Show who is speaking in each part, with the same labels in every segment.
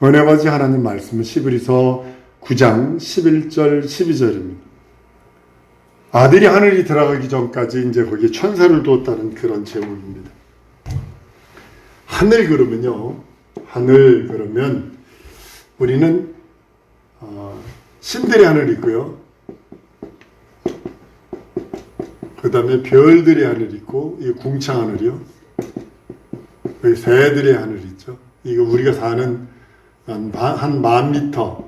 Speaker 1: 은혜아버지 하나님 말씀은 시브리서 9장 11절 12절입니다. 아들이 하늘이 들어가기 전까지 이제 거기에 천사를 두었다는 그런 제목입니다. 하늘 그러면요, 하늘 그러면 우리는 신들의 하늘이 있고요, 그 다음에 별들의 하늘이 있고, 이 궁창 하늘이요, 여기 새들의 하늘이 있죠. 이거 우리가 사는 한 10,000m,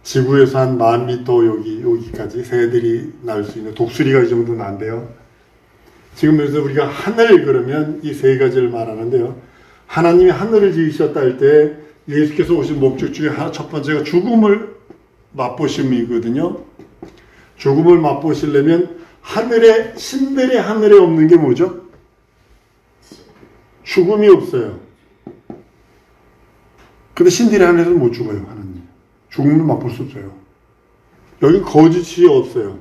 Speaker 1: 지구에서 한 10,000m 여기까지 새들이 날 수 있는, 독수리가 이 정도 난대요. 지금 그래서 우리가 하늘 그러면 이 세 가지를 말하는데요. 하나님이 하늘을 지으셨다 할 때 예수께서 오신 목적 중에 첫 번째가 죽음을 맛보심이거든요. 죽음을 맛보시려면 하늘에, 신들의 하늘에 없는 게 뭐죠? 죽음이 없어요. 근데 신들의 하늘에서는 못 죽어요, 하나님. 죽음을 맛볼 수 없어요. 여기 거짓이 없어요.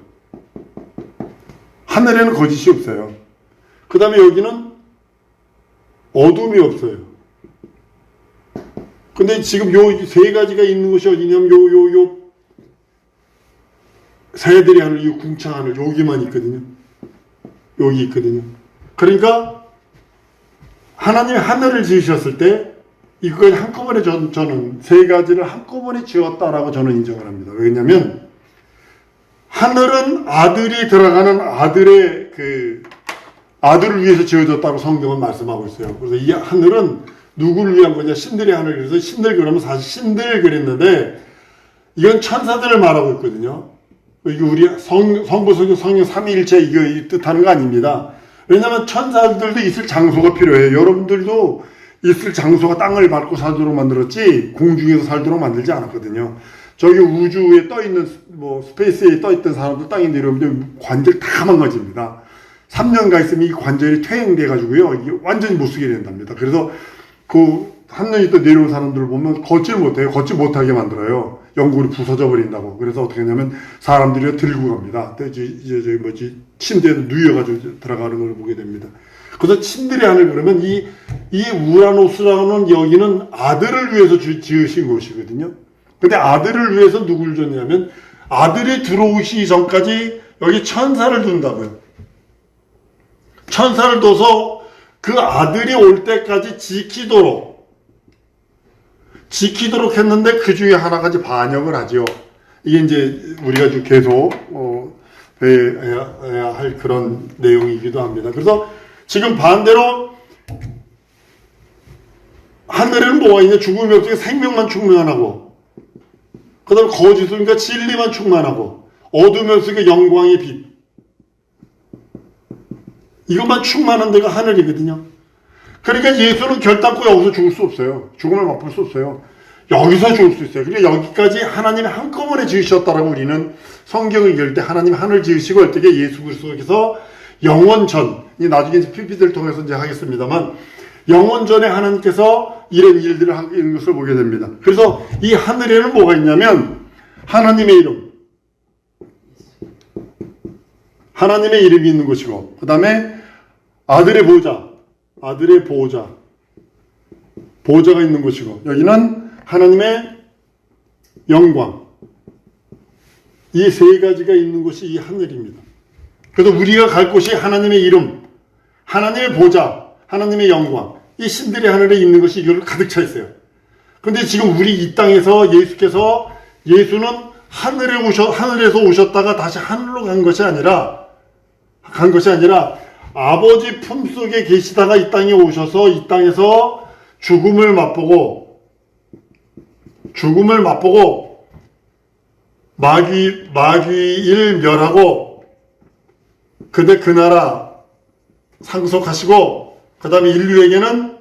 Speaker 1: 하늘에는 거짓이 없어요. 그 다음에 여기는 어둠이 없어요. 근데 지금 요 세 가지가 있는 곳이 어디냐면 요 새들의 하늘, 이 궁창 하늘, 여기만 있거든요. 여기 있거든요. 그러니까 하나님이 하늘을 지으셨을 때 이걸 한꺼번에 저는 세 가지를 한꺼번에 지었다라고 저는 인정을 합니다. 왜냐하면 하늘은 아들이 들어가는 아들의 아들을 위해서 지어졌다고 성경은 말씀하고 있어요. 그래서 이 하늘은 누구를 위한 거냐? 신들의 하늘. 그래서 신들 그러면 사실 신들 그랬는데 이건 천사들을 말하고 있거든요. 이게 우리 성부, 성령 삼위일체 이거 뜻하는 거 아닙니다. 왜냐하면 천사들도 있을 장소가 필요해요. 여러분들도 있을 장소가 땅을 밟고 살도록 만들었지 공중에서 살도록 만들지 않았거든요. 저기 우주에 떠있는 스페이스에 떠있던 사람들 땅에 내려오면 관절 다 망가집니다. 3년 가 있으면 이 관절이 퇴행돼 가지고요, 이게 완전히 못 쓰게 된답니다. 그래서 그 3년 있다 내려온 사람들을 보면 걷질 못해요. 걷지 못하게 만들어요. 연골이 부서져 버린다고. 그래서 어떻게 하냐면 사람들이 들고 갑니다. 이제 침대에 누워가지고 들어가는 걸 보게 됩니다. 그래서 신들의 하늘 그러면 이 우라노스라는 여기는 아들을 위해서 지으신 곳이거든요. 근데 아들을 위해서 누굴 줬냐면 아들이 들어오시기 전까지 여기 천사를 둔다고요. 천사를 둬서 그 아들이 올 때까지 지키도록 했는데 그 중에 하나까지 반역을 하죠. 이게 이제 우리가 좀 계속 배워야 할 그런 내용이기도 합니다. 그래서 지금 반대로 하늘에는 뭐가 있냐? 죽음이 없으니까 생명만 충만하고, 그 다음에 거짓이니까 진리만 충만하고, 어둠이 없으니까 영광의 빛, 이것만 충만한 데가 하늘이거든요. 그러니까 예수는 결단코 여기서 죽을 수 없어요. 죽음을 맛볼 수 없어요. 여기서 죽을 수 있어요. 그러니까 여기까지 하나님이 한꺼번에 지으셨다라고 우리는 성경을 읽을 때 하나님 하늘 지으시고 어떻게 예수 그리스도께서 영원전, 나중에 이제 PPT를 통해서 이제 하겠습니다만, 영원전에 하나님께서 이런 일들을 하는 것을 보게 됩니다. 그래서 이 하늘에는 뭐가 있냐면, 하나님의 이름. 하나님의 이름이 있는 것이고, 그 다음에 아들의 보호자가 있는 것이고, 여기는 하나님의 영광. 이 세 가지가 있는 곳이 이 하늘입니다. 그래서 우리가 갈 곳이 하나님의 이름, 하나님의 보좌, 하나님의 영광, 이 신들의 하늘에 있는 것이 이걸로 가득 차 있어요. 그런데 지금 우리 이 땅에서 예수는 하늘에서 오셨다가 다시 하늘로 간 것이 아니라 아버지 품속에 계시다가 이 땅에 오셔서 이 땅에서 죽음을 맛보고 마귀일 멸하고, 근데 그 나라 상속하시고, 그 다음에 인류에게는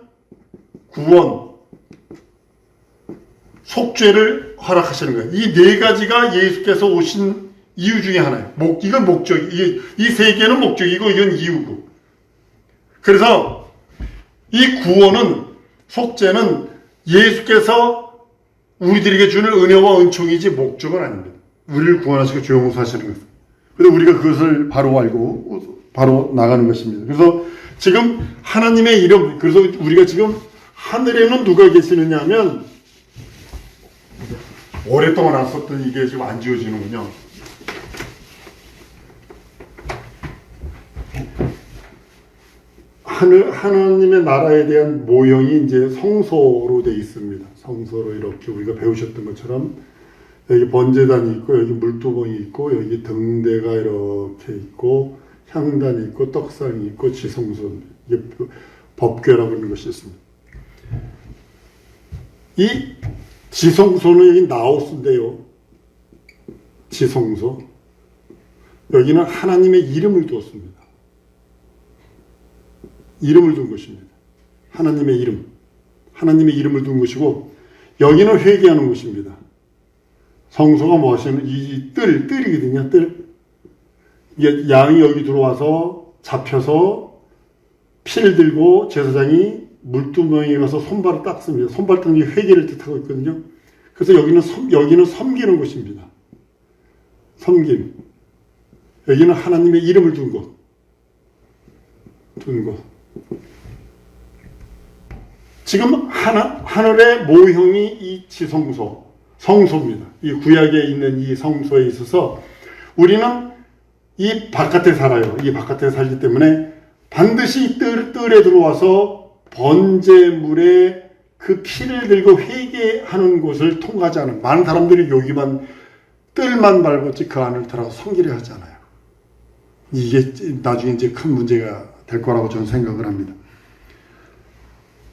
Speaker 1: 구원, 속죄를 허락하시는 거예요. 이 네 가지가 예수께서 오신 이유 중에 하나예요. 이건 목적, 이 세 개는 목적이고, 이건 이유고. 그래서 이 구원은, 속죄는 예수께서 우리들에게 주는 은혜와 은총이지 목적은 아닙니다. 우리를 구원하시고 죄 용서하시는 것입니다. 근데 우리가 그것을 바로 알고 바로 나가는 것입니다. 그래서 지금 하나님의 이름, 그래서 우리가 지금 하늘에는 누가 계시느냐 하면 오랫동안 안 썼던 이게 지금 안 지워지는군요. 하나님의 나라에 대한 모형이 이제 성소로 되어 있습니다. 성소로 이렇게 우리가 배우셨던 것처럼 여기 번제단이 있고 여기 물두멍이 있고 여기 등대가 이렇게 있고 향단이 있고 떡상이 있고 지성소, 이게 법궤라고 하는 것이 있습니다. 이 지성소는 여기 나오스인데요. 지성소. 여기는 하나님의 이름을 두었습니다. 이름을 둔 것입니다. 하나님의 이름. 하나님의 이름을 둔 것이고, 여기는 회개하는 것입니다. 성소가 무엇이냐면, 이 뜰이거든요, 뜰. 이게 양이 여기 들어와서 잡혀서 피를 들고 제사장이 물두멍에 가서 손발을 닦습니다. 손발 닦는 게 회개를 뜻하고 있거든요. 그래서 여기는 섬기는 곳입니다. 섬김. 여기는 하나님의 이름을 둔 곳. 지금 하늘의 모형이 이 지성소, 성소입니다. 이 구약에 있는 이 성소에 있어서 우리는 이 바깥에 살아요. 이 바깥에 살기 때문에 반드시 뜰에 들어와서 번제물에 그 피를 들고 회개하는 곳을 통과하지 않은, 많은 사람들이 여기만 뜰만 밟았지 그 안을 들어가서 섬기려 하잖아요. 이게 나중에 이제 큰 문제가 될 거라고 저는 생각을 합니다.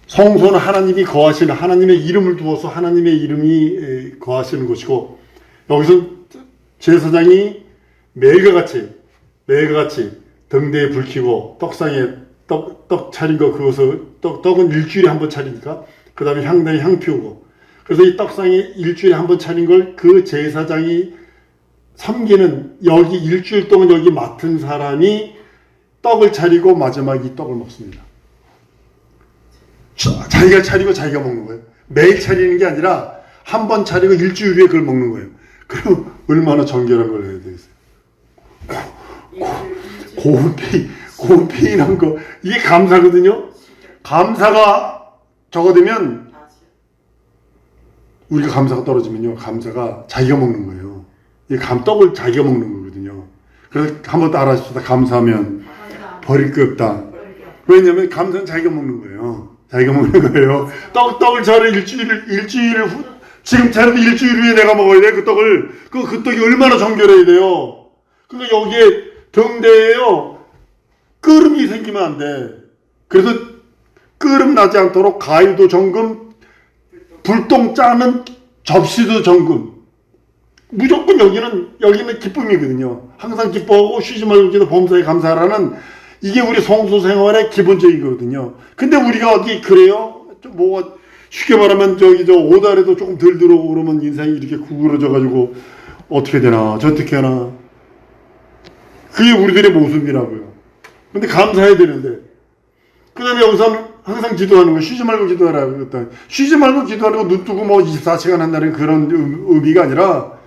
Speaker 1: 성소는 하나님이 거하시는, 하나님의 이름을 두어서 하나님의 이름이 거하시는 곳이고, 여기서 제사장이 매일같이 등대에 불 켜고 떡상에 떡 차린 거, 그것을 떡은 일주일에 한 번 차리니까 그 다음에 향단에 향 피우고, 그래서 이 떡상에 일주일에 한 번 차린 걸 그 제사장이 섬기는, 여기 일주일 동안 여기 맡은 사람이 떡을 차리고 마지막에 이 떡을 먹습니다. 자기가 차리고 자기가 먹는 거예요. 매일 차리는 게 아니라 한 번 차리고 일주일 후에 그걸 먹는 거예요. 그럼 얼마나 정결한 걸 해야 되겠어요. 고운페이란 거, 이게 감사거든요. 감사가 적어되면, 우리가 감사가 떨어지면요, 감사가 자기가 먹는 거예요. 이 떡을 자기가 먹는 거거든요. 그래서 한번 따라 하십시다. 감사하면 버릴 게 없다. 왜냐면 감사는 자기가 먹는 거예요. 자기가 먹는 거예요. 떡을 차려 일주일 후, 지금 차려도 일주일 후에 내가 먹어야 돼. 그 떡을. 그 떡이 얼마나 정결해야 돼요. 그러니까 여기에 등대에요, 끓음이 생기면 안 돼. 그래서 끓음 나지 않도록 가위도 정금, 불똥 짜는 접시도 정금. 무조건 여기는 기쁨이거든요. 항상 기뻐하고 쉬지 말고 기도 범사에 감사하라는, 이게 우리 성소 생활의 기본적이거든요. 근데 우리가 어디 그래요? 뭐 쉽게 말하면 오달에도 조금 덜 들어오고 그러면 인생이 이렇게 구부러져가지고 어떻게 되나 저떻게 하나. 그게 우리들의 모습이라고요. 근데 감사해야 되는데, 그 다음에 여기서는 항상 기도하는 거예요. 쉬지 말고 기도하라고. 쉬지 말고 기도하라고 눈 뜨고 뭐 24시간 한다는 그런 의미가 아니라,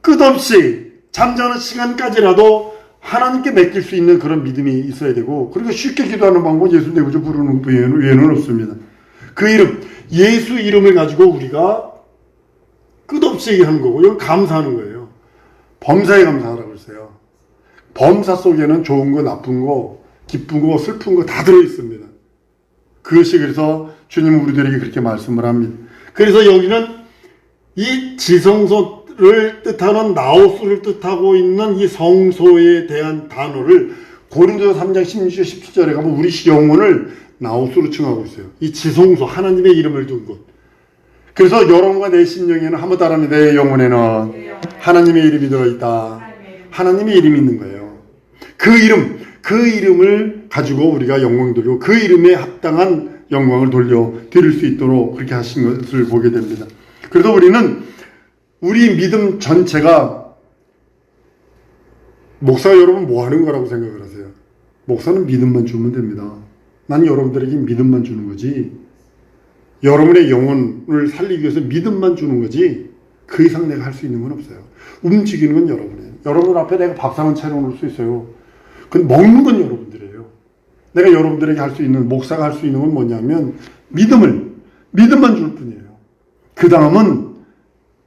Speaker 1: 끝없이 잠자는 시간까지라도 하나님께 맡길 수 있는 그런 믿음이 있어야 되고, 그리고 쉽게 기도하는 방법은 예수 내부조 부르는 외에는 없습니다. 그 이름, 예수 이름을 가지고 우리가 끝없이 얘기하는 거고, 이건 감사하는 거예요. 범사에 감사하라고 했어요. 범사 속에는 좋은 거, 나쁜 거, 기쁜 거, 슬픈 거 다 들어있습니다. 그것이 그래서 주님은 우리들에게 그렇게 말씀을 합니다. 그래서 여기는 이 지성소를 뜻하는 나오스를 뜻하고 있는 이 성소에 대한 단어를 고린도서 3장 16절 17절에 가면 우리 영혼을 나오스로 칭하고 있어요. 이 지성소, 하나님의 이름을 둔 곳. 그래서 여러분과 내 심령에는 한번 따라하면 내 영혼에는 하나님의 이름이 들어있다. 하나님의 이름이 있는 거예요. 그 이름을 가지고 우리가 영광 돌리고 그 이름에 합당한 영광을 돌려 드릴 수 있도록 그렇게 하신 것을 보게 됩니다. 그래서 우리는 우리 믿음 전체가, 목사 여러분 뭐 하는 거라고 생각을 하세요? 목사는 믿음만 주면 됩니다. 난 여러분들에게 믿음만 주는 거지, 여러분의 영혼을 살리기 위해서 믿음만 주는 거지, 그 이상 내가 할 수 있는 건 없어요. 움직이는 건 여러분이에요. 여러분들 앞에 내가 밥상은 차려놓을 수 있어요. 근데 먹는 건 여러분들이에요. 내가 여러분들에게 할 수 있는, 목사가 할 수 있는 건 뭐냐면 믿음만 줄 뿐이에요. 그 다음은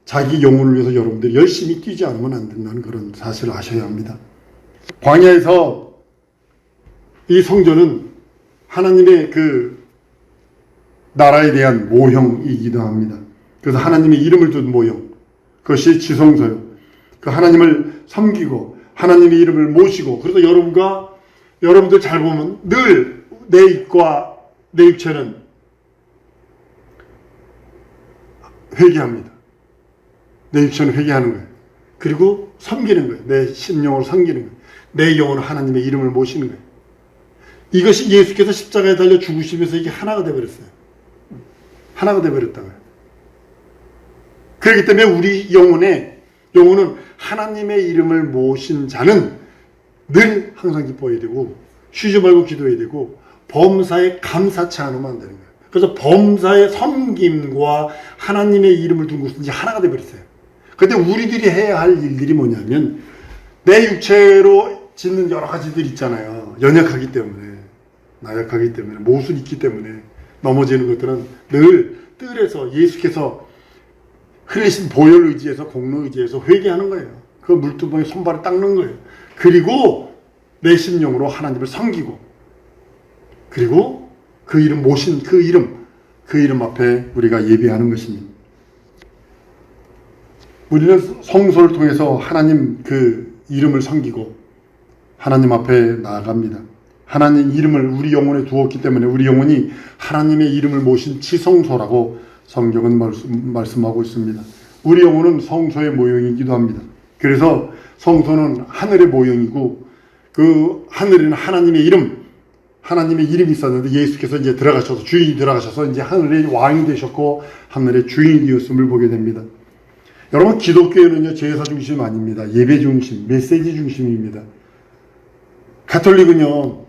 Speaker 1: 자기 영혼을 위해서 여러분들이 열심히 뛰지 않으면 안 된다는 그런 사실을 아셔야 합니다. 광야에서 이 성전은 하나님의 그 나라에 대한 모형이기도 합니다. 그래서 하나님의 이름을 둔 모형, 그것이 지성소요. 그 하나님을 섬기고 하나님의 이름을 모시고, 그래서 여러분들 잘 보면 늘 내 입과 내 육체는 회개합니다. 내 육체는 회개하는 거예요. 그리고 섬기는 거예요. 내 심령으로 섬기는 거예요. 내 영혼은 하나님의 이름을 모시는 거예요. 이것이 예수께서 십자가에 달려 죽으시면서 이게 하나가 되어버렸어요. 하나가 되어버렸다고요. 그렇기 때문에 우리 영혼은 하나님의 이름을 모신 자는 늘 항상 기뻐해야 되고, 쉬지 말고 기도해야 되고, 범사에 감사치 않으면 안 되는 거예요. 그래서 범사의 섬김과 하나님의 이름을 둔 것은 이제 하나가 되어버렸어요. 그런데 우리들이 해야 할 일들이 뭐냐면, 내 육체로 짓는 여러 가지들 있잖아요. 연약하기 때문에, 나약하기 때문에, 못은 있기 때문에 넘어지는 것들은 늘 뜰에서 예수께서 흘리신 보혈 의지에서, 공로 의지에서 회개하는 거예요. 그 물두멍에 손발을 닦는 거예요. 그리고 내 심령으로 하나님을 섬기고, 그리고 그 이름 모신 그 이름 앞에 우리가 예배하는 것입니다. 우리는 성소를 통해서 하나님 그 이름을 섬기고 하나님 앞에 나아갑니다. 하나님 이름을 우리 영혼에 두었기 때문에 우리 영혼이 하나님의 이름을 모신 지성소라고 성경은 말씀하고 있습니다. 우리 영혼은 성소의 모형이기도 합니다. 그래서 성소는 하늘의 모형이고, 그 하늘에는 하나님의 이름이 있었는데 예수께서 이제 주인이 들어가셔서 이제 하늘의 왕이 되셨고 하늘의 주인이 되었음을 보게 됩니다. 여러분, 기독교회는요, 제사 중심 아닙니다. 예배 중심, 메시지 중심입니다. 가톨릭은요,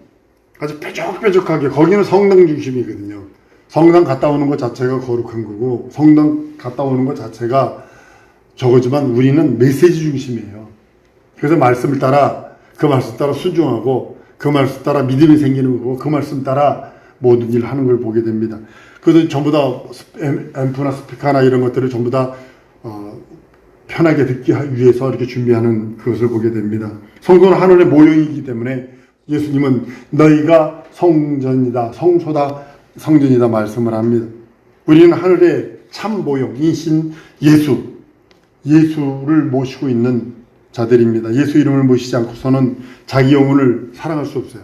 Speaker 1: 아주 뾰족뾰족하게, 거기는 성당 중심이거든요. 성당 갔다 오는 것 자체가 거룩한 거고, 성당 갔다 오는 것 자체가 저거지만 우리는 메시지 중심이에요. 그래서 말씀을 따라, 그 말씀 따라 순종하고, 그 말씀 따라 믿음이 생기는 거고, 그 말씀 따라 모든 일을 하는 걸 보게 됩니다. 그래서 전부 다 앰프나 스피커나 이런 것들을 전부 다 편하게 듣기 위해서 이렇게 준비하는 그것을 보게 됩니다. 성도는 하늘의 모형이기 때문에 예수님은 너희가 성전이다, 성소다, 성전이다 말씀을 합니다. 우리는 하늘의 참 모형이신 예수를 모시고 있는 자들입니다. 예수 이름을 모시지 않고서는 자기 영혼을 사랑할 수 없어요.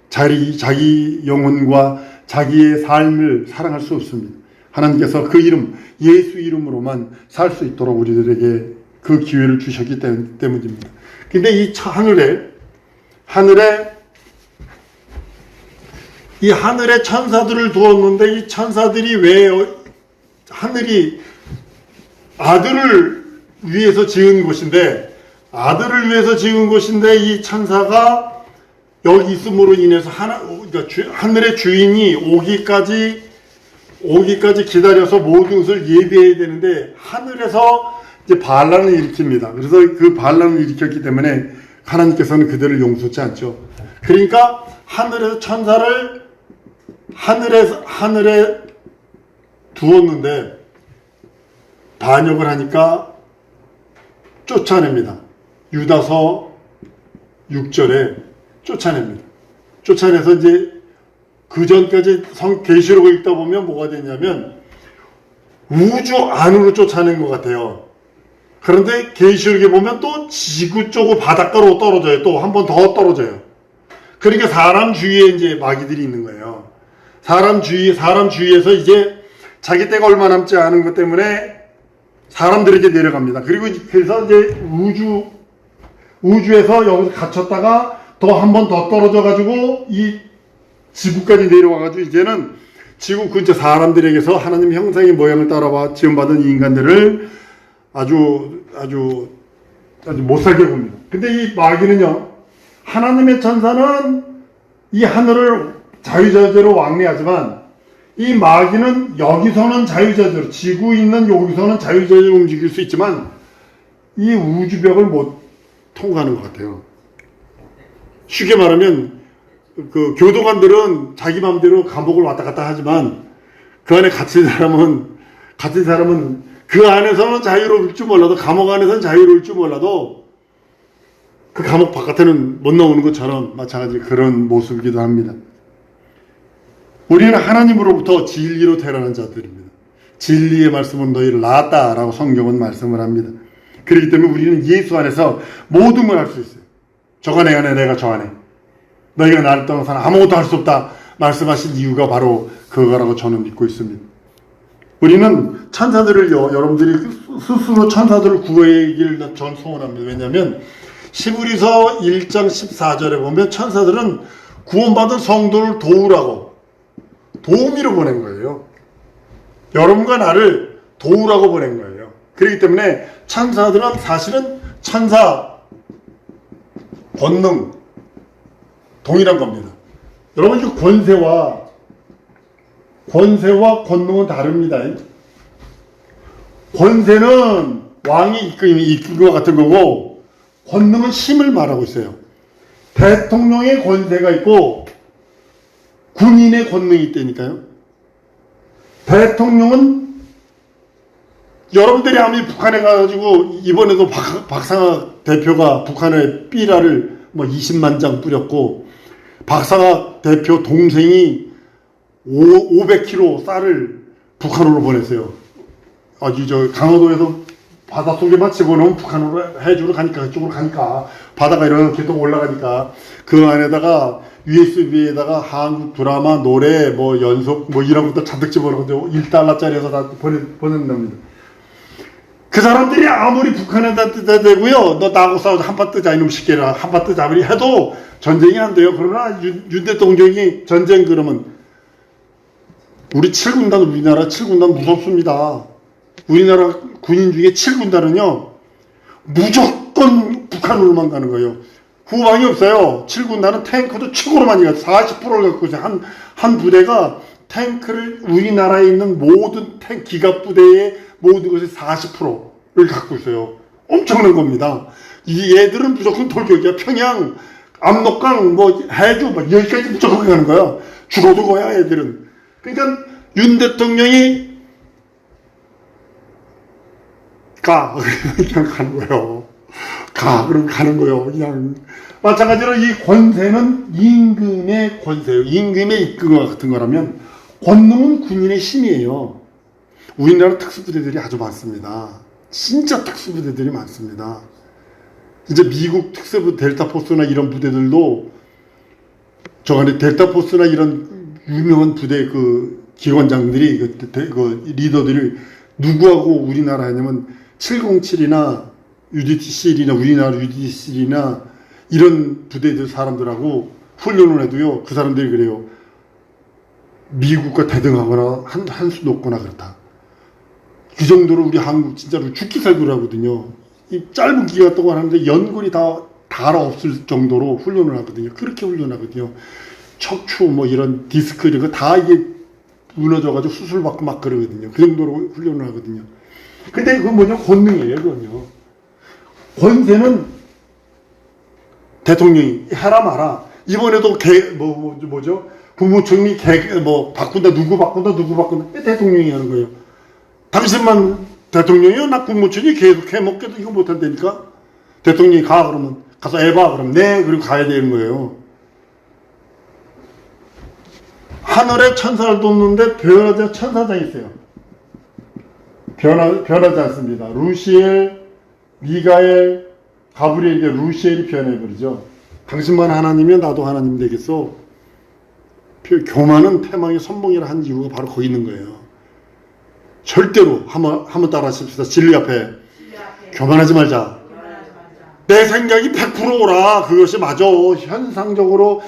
Speaker 1: 자기 영혼과 자기의 삶을 사랑할 수 없습니다. 하나님께서 그 이름, 예수 이름으로만 살 수 있도록 우리들에게 그 기회를 주셨기 때문입니다. 근데 이 하늘에 천사들을 두었는데, 이 천사들이 왜 하늘이 아들을 위해서 지은 곳인데, 이 천사가 여기 있음으로 인해서 하늘의 주인이 오기까지 기다려서 모든 것을 예비해야 되는데, 하늘에서 이제 반란을 일으킵니다. 그래서 그 반란을 일으켰기 때문에 하나님께서는 그들을 용서치 않죠. 그러니까 하늘에서 천사를 하늘에 두었는데 반역을 하니까 쫓아냅니다. 유다서 6절에 쫓아냅니다. 쫓아내서 이제 그 전까지 계시록을 읽다 보면 뭐가 되냐면 우주 안으로 쫓아낸 것 같아요. 그런데 계시록에 보면 또 지구 쪽으로 바닷가로 떨어져요. 또 한 번 더 떨어져요. 그러니까 사람 주위에 이제 마귀들이 있는 거예요. 사람 주위에서 이제 자기 때가 얼마 남지 않은 것 때문에 사람들에게 내려갑니다. 그래서 이제 우주에서 여기서 갇혔다가 더 한 번 더 떨어져가지고 이 지구까지 내려와가지고 이제는 지구 근처 사람들에게서 하나님 형상의 모양을 따라와 지음받은 이 인간들을 아주 못살게 봅니다. 근데 이 마귀는요, 하나님의 천사는 이 하늘을 자유자재로 왕래하지만 이 마귀는 여기서는 자유자재로, 지구 있는 여기서는 자유자재로 움직일 수 있지만 이 우주벽을 못 통과하는 것 같아요. 쉽게 말하면 그 교도관들은 자기 마음대로 감옥을 왔다 갔다 하지만 그 안에 갇힌 사람은 그 그 안에서는 자유로울 줄 몰라도, 감옥 안에서는 자유로울 줄 몰라도 그 감옥 바깥에는 못 나오는 것처럼 마찬가지 그런 모습이기도 합니다. 우리는 하나님으로부터 진리로 태어난 자들입니다. 진리의 말씀은 너희를 낳았다라고 성경은 말씀을 합니다. 그렇기 때문에 우리는 예수 안에서 모든 걸 할 수 있어요. 저가 내 안에, 내가 저 안에. 너희가 나를 떠나서는 아무것도 할 수 없다 말씀하신 이유가 바로 그거라고 저는 믿고 있습니다. 우리는 천사들을요, 여러분들이 스스로 천사들을 구하기를 전 소원합니다. 왜냐하면 히브리서 1장 14절에 보면 천사들은 구원받은 성도를 도우라고, 도우미로 보낸 거예요. 여러분과 나를 도우라고 보낸 거예요. 그렇기 때문에 천사들은 사실은 천사, 권능, 동일한 겁니다. 여러분, 이 권세와 권능은 다릅니다. 권세는 왕이 이끄는 것 같은 거고, 권능은 힘을 말하고 있어요. 대통령의 권세가 있고 군인의 권능이 있다니까요. 대통령은 여러분들이 아무리 북한에 가가지고 이번에도 박상학 대표가 북한에 삐라를 20만 장 뿌렸고, 박상학 대표 동생이 500kg 쌀을 북한으로 보냈어요. 강화도에서 바닷속에만 집어넣으면 북한으로 해주러 가니까, 그쪽으로 가니까, 바다가 이렇게 또 올라가니까, 그 안에다가 USB에다가 한국 드라마, 노래, 연속, 이런 것도 잔뜩 집어넣고, $1짜리에서 다 보낸답니다. 그 사람들이 아무리 북한에다 대고요, 너 나하고 싸우자, 한판 뜨자, 이놈 시켜라, 한판 뜨자, 해도 전쟁이 안 돼요. 그러나 윤 대통령이 전쟁 그러면, 우리 7군단, 우리나라 7군단 무섭습니다. 우리나라 군인 중에 7군단은요, 무조건 북한으로만 가는 거예요. 후방이 없어요. 7군단은 탱크도 최고로 많이 가요. 40%를 갖고 있어요. 한 부대가 탱크를, 우리나라에 있는 모든 기갑 부대의 모든 것의 40%를 갖고 있어요. 엄청난 겁니다. 이 얘들은 무조건 돌격이야. 평양, 압록강, 해주, 여기까지 무조건 가는 거야. 죽어도 거야, 애들은. 그러니까 윤 대통령이 그냥 가는 거예요. 그럼 가는 거예요. 그냥. 마찬가지로 이 권세는 임금의 권세예요. 임금의 이끌과 같은 거라면, 권능은 군인의 힘이에요. 우리나라 특수부대들이 아주 많습니다. 진짜 특수부대들이 많습니다. 이제 미국 특수부 델타포스나 이런 부대들도, 델타포스나 이런 유명한 부대 기관장들이, 리더들이 누구하고 우리나라 하냐면 707이나 UDT-CL이나 우리나라 UDT-CL이나 이런 부대들 사람들하고 훈련을 해도요, 그 사람들이 그래요. 미국과 대등하거나 한 수 높거나 그렇다. 그 정도로 우리 한국 진짜로 죽기 살기로 하거든요. 이 짧은 기간 동안 하는데 연골이 다 달아 없을 정도로 훈련을 하거든요. 그렇게 훈련하거든요. 척추 이런 디스크 이런 거 다 이게 무너져가지고 수술받고 막 그러거든요. 그 정도로 훈련을 하거든요. 근데 그건 뭐냐? 권능이에요, 그건요. 권세는 대통령이 해라 마라. 이번에도 국무총리 바꾼다, 누구 바꾼다. 대통령이 하는 거예요. 당신만 대통령이요? 나 국무총리 계속 해먹게도 이거 못한다니까? 대통령이 그러면 가서 해봐. 그럼 네, 그리고 가야 되는 거예요. 하늘에 천사를 돕는데 변하지 천사장이 있어요. 변하지 않습니다. 루시엘, 미가엘, 가브리엘에게 루시엘이 변해버리죠. 당신만 하나님이면 나도 하나님 되겠어. 교만은 패망의 선봉이라 한 이유가 바로 거기 있는 거예요. 절대로 한번 따라 하십시다. 진리 앞에 교만하지 말자. 내 생각이 100% 오라. 그것이 맞아. 현상적으로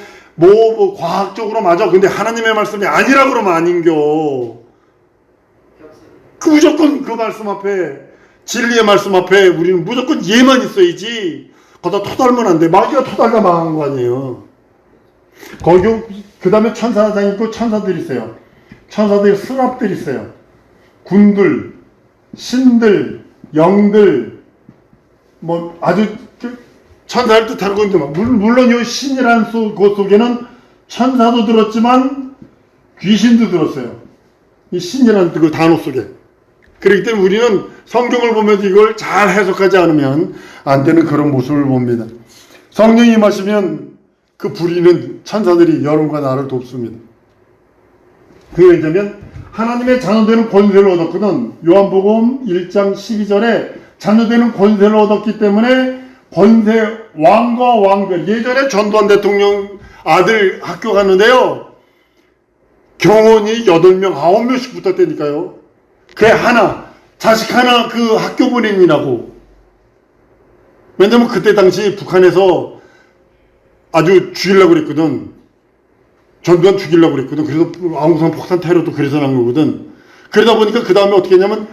Speaker 1: 과학적으로 맞아. 근데 하나님의 말씀이 아니라 그러면 아닌겨. 무조건 그 말씀 앞에, 진리의 말씀 앞에 우리는 무조건 예만 있어야지. 거기다 토달면 안 돼. 마귀가 토달다 망한 거 아니에요. 그 다음에 천사장 있고 천사들이 있어요. 천사들이 스랍들이 있어요. 군들, 신들, 영들, 아주 천사를 뜻하는 건데, 물론 이 신이라는 곳 속에는 천사도 들었지만 귀신도 들었어요. 이 신이라는 그 단어 속에. 그렇기 때문에 우리는 성경을 보면서 이걸 잘 해석하지 않으면 안 되는 그런 모습을 봅니다. 성령이 임하시면 그 부리는 천사들이 여러분과 나를 돕습니다. 그게 왜냐면 하나님의 자녀되는 권세를 얻었거든. 요한복음 1장 12절에 자녀되는 권세를 얻었기 때문에 권세, 왕과 왕별. 예전에 전두환 대통령 아들 학교 갔는데요, 경원이 8명, 9명씩 붙었다니까요. 그게 하나, 자식 하나 그 학교 보내느라고. 왜냐면 그때 당시 북한에서 아주 죽이려고 그랬거든. 전두환 죽이려고 그랬거든. 그래서 아웅산 폭탄 테러도 그래서 난 거거든. 그러다 보니까 그 다음에 어떻게 했냐면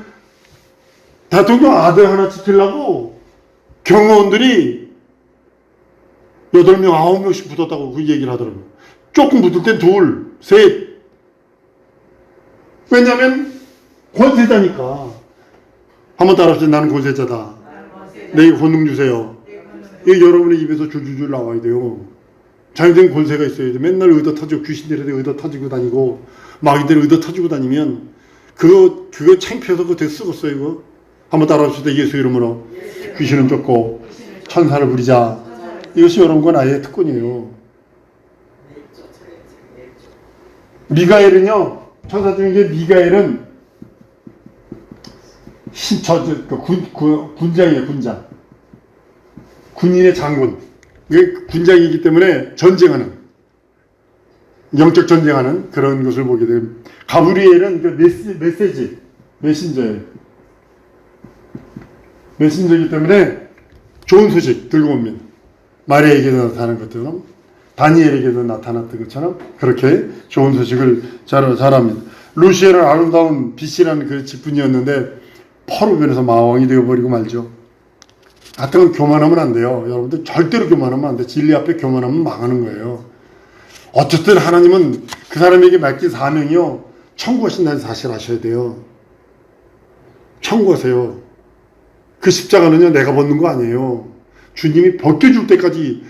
Speaker 1: 대통령 아들 하나 지키려고 경호원들이 8명, 9명씩 붙었다고 그 얘기를 하더라고요. 조금 붙을 땐 둘, 셋. 왜냐면 권세자니까. 한번 따라하세요. 나는 권세자다. 내게 권능 주세요. 이게 여러분의 입에서 줄줄줄 나와야 돼요. 자유된 권세가 있어야 돼. 맨날 의도 터지고 귀신들한테 의도 터지고 다니고 마귀들 의도 터지고 다니면 그거 창피해서 그거 되게 쓰겠어요. 이거 한번 따라합시다. 예수 이름으로 귀신은 쫓고 천사를 부리자. 이것이 여러분과 나의 특권이에요. 미가엘은요, 천사 중에 미가엘은 군장이에요. 군장. 군인의 장군. 이게 군장이기 때문에 전쟁하는, 영적 전쟁하는 그런 것을 보게 돼요. 가브리엘은 그 메신저예요. 메신저이기 때문에 좋은 소식 들고 옵니다. 마리아에게도 나타난 것처럼, 다니엘에게도 나타났던 것처럼 그렇게 좋은 소식을 잘합니다. 루시엘은 아름다운 빛이라는 그 직분이었는데 포로변에서 마왕이 되어버리고 말죠. 하여튼 교만하면 안 돼요. 여러분들 절대로 교만하면 안 돼. 진리 앞에 교만하면 망하는 거예요. 어쨌든 하나님은 그 사람에게 맡긴 사명이요, 청구하신다는 사실 아셔야 돼요. 청구하세요. 그 십자가는요, 내가 벗는 거 아니에요. 주님이 벗겨줄 때까지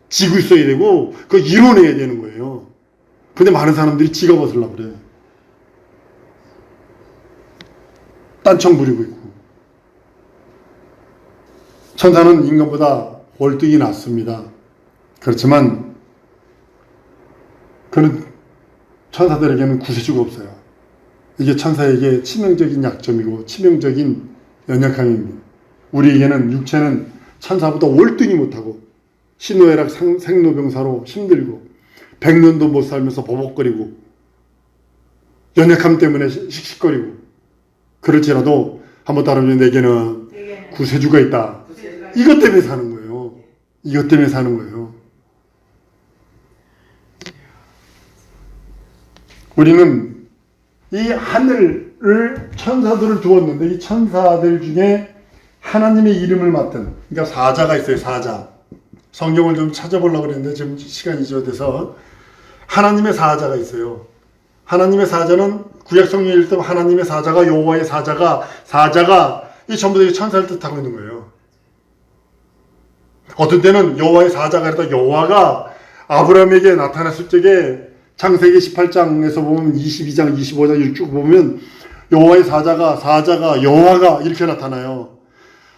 Speaker 1: 지고 있어야 되고 그거 이뤄내야 되는 거예요. 근데 많은 사람들이 지가 벗으려고 그래. 딴청 부리고 있고. 천사는 인간보다 월등히 낫습니다. 그렇지만 그는 천사들에게는 구세주가 없어요. 이게 천사에게 치명적인 약점이고 치명적인 연약함입니다. 우리에게는 육체는 천사보다 월등히 못하고 신노애락 생로병사로 힘들고 100년도 못 살면서 버벅거리고 연약함 때문에 씩씩거리고, 그럴지라도 한번 따르면 내게는 구세주가 있다. 이것 때문에 사는 거예요. 이것 때문에 사는 거예요. 우리는 이 하늘을 천사들을 두었는데 이 천사들 중에 하나님의 이름을 맡은, 그러니까 사자가 있어요. 사자. 성경을 좀 찾아보려고 그랬는데 지금 시간이 져돼서 하나님의 사자가 있어요. 하나님의 사자는 구약 성경에 읽을 때 하나님의 사자가, 여호와의 사자가 이 전부 다 천사를 뜻하고 있는 거예요. 어떤 때는 여호와의 사자가 아니라 여호와가 아브라함에게 나타났을 적에 창세기 18장에서 보면 22장, 25장 쭉 보면 여호와의 사자가 여호와가 이렇게 나타나요.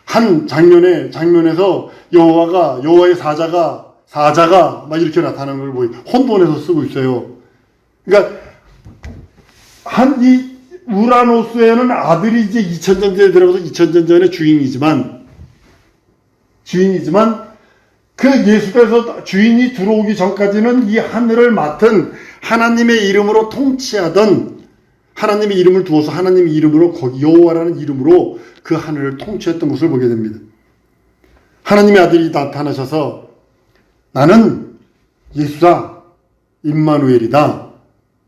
Speaker 1: 한 장면에서 여호와의 사자가 막 이렇게 나타나는 걸 보이 혼돈에서 쓰고 있어요. 그러니까 이 우라노스에는 아들이 이제 2000년 전에 들어가서 2000년 전에 주인이지만 그 예수께서 주인이 들어오기 전까지는 이 하늘을 맡은 하나님의 이름으로 통치하던, 하나님의 이름을 두어서 하나님의 이름으로 거기 여호와라는 이름으로 그 하늘을 통치했던 것을 보게 됩니다. 하나님의 아들이 나타나셔서 나는 예수다, 임마누엘이다,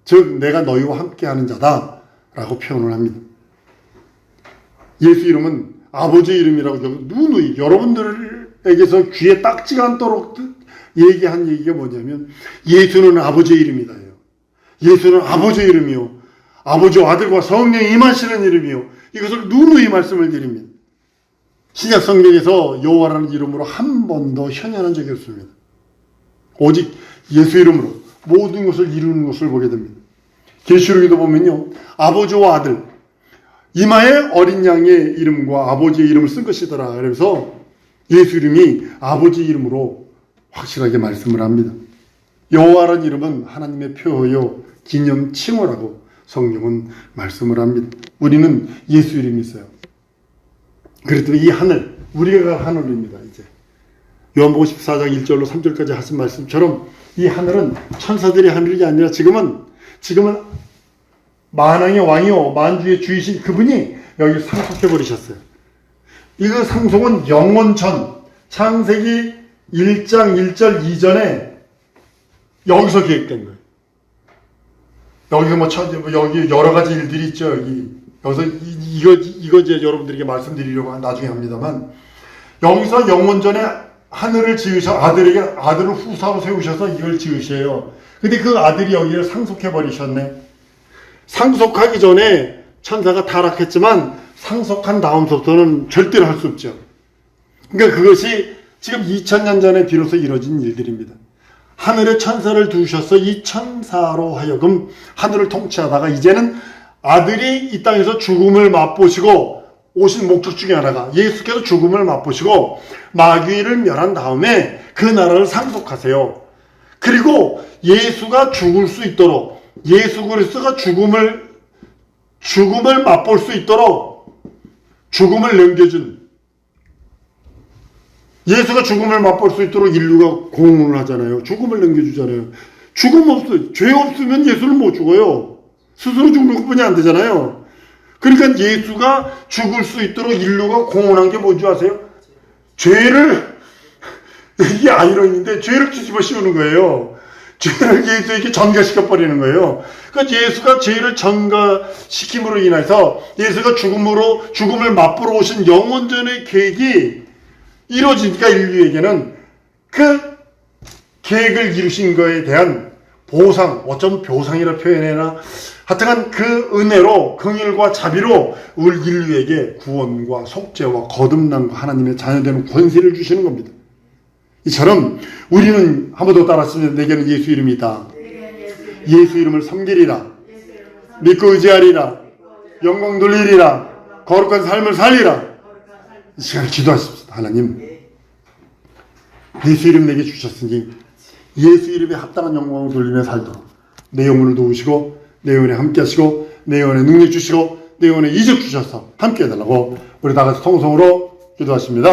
Speaker 1: 즉 내가 너희와 함께하는 자다 라고 표현을 합니다. 예수 이름은 아버지의 이름이라고 누누이 여러분들에게서 귀에 딱지가 않도록 얘기한 얘기가 뭐냐면 예수는 아버지의 이름이다. 예수는 아버지의 이름이요, 아버지와 아들과 성령이 임하시는 이름이요, 이것을 누누이 말씀을 드립니다. 신약 성경에서 여호와라는 이름으로 한 번도 현현한 적이 없습니다. 오직 예수 이름으로 모든 것을 이루는 것을 보게 됩니다. 계시록에도 보면요, 아버지와 아들, 이마에 어린 양의 이름과 아버지의 이름을 쓴 것이더라. 그래서 예수 이름이 아버지 이름으로 확실하게 말씀을 합니다. 여호와라는 이름은 하나님의 표어요 기념 칭호라고 성경은 말씀을 합니다. 우리는 예수 이름이 있어요. 그랬더니 이 하늘, 우리가 갈 하늘입니다. 이제 요한복음 14장 1절로 3절까지 하신 말씀처럼 이 하늘은 천사들의 하늘이 아니라 지금은 만왕의 왕이요 만주의 주이신 그분이 여기 상속해 버리셨어요. 이거 상속은 영원 전 창세기 1장 1절 이전에 여기서 계획된 거예요. 여기서 여기 여러 가지 일들이 있죠. 여기서 이거 이제 여러분들에게 말씀드리려고 나중에 합니다만, 여기서 영원 전에 하늘을 지으셔 아들을 후사로 세우셔서 이걸 지으셔요. 근데 그 아들이 여기를 상속해 버리셨네. 상속하기 전에 천사가 타락했지만 상속한 다음부터는 절대로 할 수 없죠. 그러니까 그것이 지금 2000년 전에 비로소 이루어진 일들입니다. 하늘에 천사를 두셔서 이 천사로 하여금 하늘을 통치하다가 이제는 아들이 이 땅에서 죽음을 맛보시고 오신 목적 중에 하나가 예수께서 죽음을 맛보시고 마귀를 멸한 다음에 그 나라를 상속하세요. 그리고 예수가 죽을 수 있도록 예수 그리스도가 죽음을 맛볼 수 있도록 죽음을 넘겨준 예수가 죽음을 맛볼 수 있도록 인류가 공헌을 하잖아요. 죽음을 넘겨주잖아요. 죽음 없어요. 죄 없으면 예수를 못 죽어요. 스스로 죽는 것뿐이 안 되잖아요. 그러니까 예수가 죽을 수 있도록 인류가 공헌한 게 뭔지 아세요? 죄를, 이게 아이러니인데 죄를 뒤집어 씌우는 거예요. 죄를 예수에게 전가시켜버리는 거예요. 그러니까 예수가 죄를 전가시킴으로 인해서 예수가 죽음을 맛보러 오신 영원전의 계획이 이루어지니까 인류에게는 그 계획을 이루신 거에 대한 보상, 어쩌면 보상이라 표현해나 하여튼간 그 은혜로 긍휼과 자비로 우리 인류에게 구원과 속죄와 거듭남과 하나님의 자녀되는 권세를 주시는 겁니다. 이처럼 우리는 한 번 더 따라하시면 내게는 예수 이름이 있다. 예수 이름을 섬기리라. 믿고 의지하리라. 영광 돌리리라. 거룩한 삶을 살리라. 이 시간에 기도하십시다. 하나님, 예수 이름 내게 주셨으니 예수 이름에 합당한 영광을 돌리며 살도록 내 영혼을 도우시고 내 영혼에 함께 하시고 내 영혼에 능력 주시고 내 영혼에 이적 주셔서 함께 해달라고 우리 다 같이 통성으로 기도하십니다.